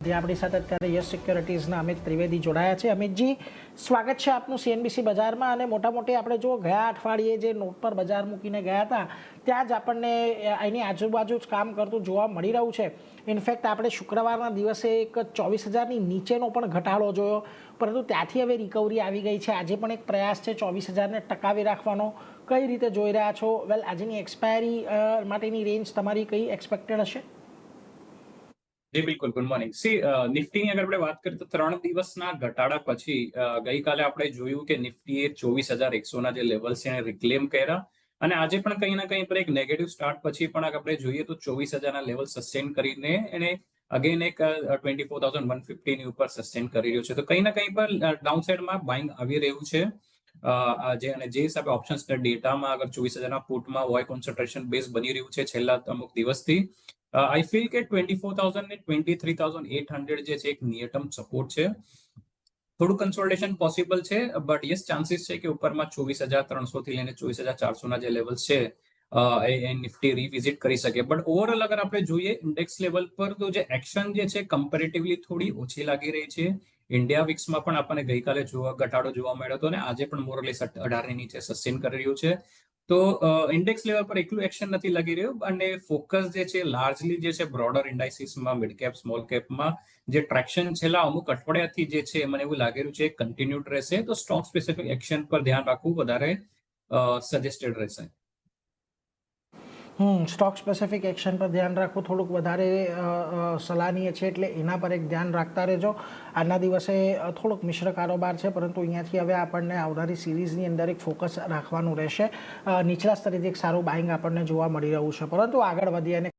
આપણી સાથે અત્યારે યસ સિક્યોરિટીઝના અમિત ત્રિવેદી જોડાયા છે. અમિતજી, સ્વાગત છે આપનું સીએનબીસી બજારમાં. અને મોટા મોટી આપણે જો ગયા અઠવાડિયે જે નોટ પર બજાર મૂકીને ગયા હતા ત્યાં જ આપણને એની આજુબાજુ જ કામ કરતું જોવા મળી રહ્યું છે. ઇનફેક્ટ આપણે શુક્રવારના દિવસે એક 24,000ની નીચેનો પણ ઘટાડો જોયો, પરંતુ ત્યાંથી હવે રિકવરી આવી ગઈ છે. આજે પણ એક પ્રયાસ છે 24,000ને ટકાવી રાખવાનો. કઈ રીતે જોઈ રહ્યા છો? વેલ, આજની એક્સપાયરી માટેની રેન્જ તમારી કઈ એક્સપેક્ટેડ હશે? જી બિલકુલ, ગુડ મોર્નિંગ. નિફ્ટીની અગર આપણે વાત કરીએ તો 3 દિવસના ઘટાડા પછી ગઈકાલે આપણે જોયું કે નિફ્ટીએ 24,100ના જે લેવલ્સ છે એને રિક્લેમ કર્યા, અને આજે પણ કંઈ ના કંઈ પર એક નેગેટિવ સ્ટાર્ટ પછી પણ આપણે જોઈએ તો 24,000ના લેવલ સસ્ટેન કરીને એને અગેન એક 24,150ની ઉપર સસ્ટેન કરી રહ્યું છે. તો કંઈ ના કંઈ પર ડાઉન સાઇડમાં બાઇંગ આવી રહ્યું છે. અને જે હિસાબે ઓપ્શન્સ ડેટામાં અગર 24,000ના પુટમાં હોય કોન્સન્ટ્રેશન બેઝ બની રહ્યું છે છેલ્લા અમુક દિવસથી, આઈ ફીલ કે 24,000 ને 23,800 જે છે એક નિયર ટર્મ સપોર્ટ છે. થોડું કન્સોલિડેશન પોસિબલ છે, બટ યસ ચાન્સીસ છે કે ઉપરમાં 24,300 થી લઈને 24,400ના જે લેવલ છે એ નિફ્ટી રિવિઝિટ કરી શકે. બટ ઓવરઓલ અગર આપણે જોઈએ ઇન્ડેક્સ લેવલ પર તો જે એક્શન જે છે કમ્પેરેટિવલી થોડી ઓછી લાગી રહી છે. ઇન્ડિયા વિક્સમાં પણ આપણને ગઈકાલે ઘટાડો જોવા મળ્યો હતો, અને આજે પણ મોરલેસ 18ની નીચે સસ્ટેન કરી રહ્યું છે. તો ઇન્ડેક્સ લેવલ પર એકલું એક્શન નથી લાગી રહ્યું, અને ફોકસ જે છે લાર્જલી જે છે બ્રોડર ઇન્ડાઇસીસમાં, મિડ કેપ, સ્મોલ કેપમાં જે ટ્રેક્શન છેલ્લા અમુક અઠવાડિયાથી જે છે મને એવું લાગી રહ્યું છે કન્ટિન્યુડ રહેશે. તો સ્ટોક સ્પેસિફિક એક્શન પર ધ્યાન રાખવું વધારે સજેસ્ટેડ રહેશે. સ્ટોક સ્પેસિફિક એક્શન પર ધ્યાન રાખવું થોડુંક વધારે સલાહનીય છે, એટલે એના પર એક ધ્યાન રાખતા રહેજો. આજના દિવસે થોડોક મિશ્ર કારોબાર છે, પરંતુ અહીંયાથી હવે આપણને આવનારી સિરીઝની અંદર એક ફોકસ રાખવાનું રહેશે. નીચલા સ્તરેથી એક સારું બાઇંગ આપણને જોવા મળી રહ્યું છે, પરંતુ આગળ વધીએ અને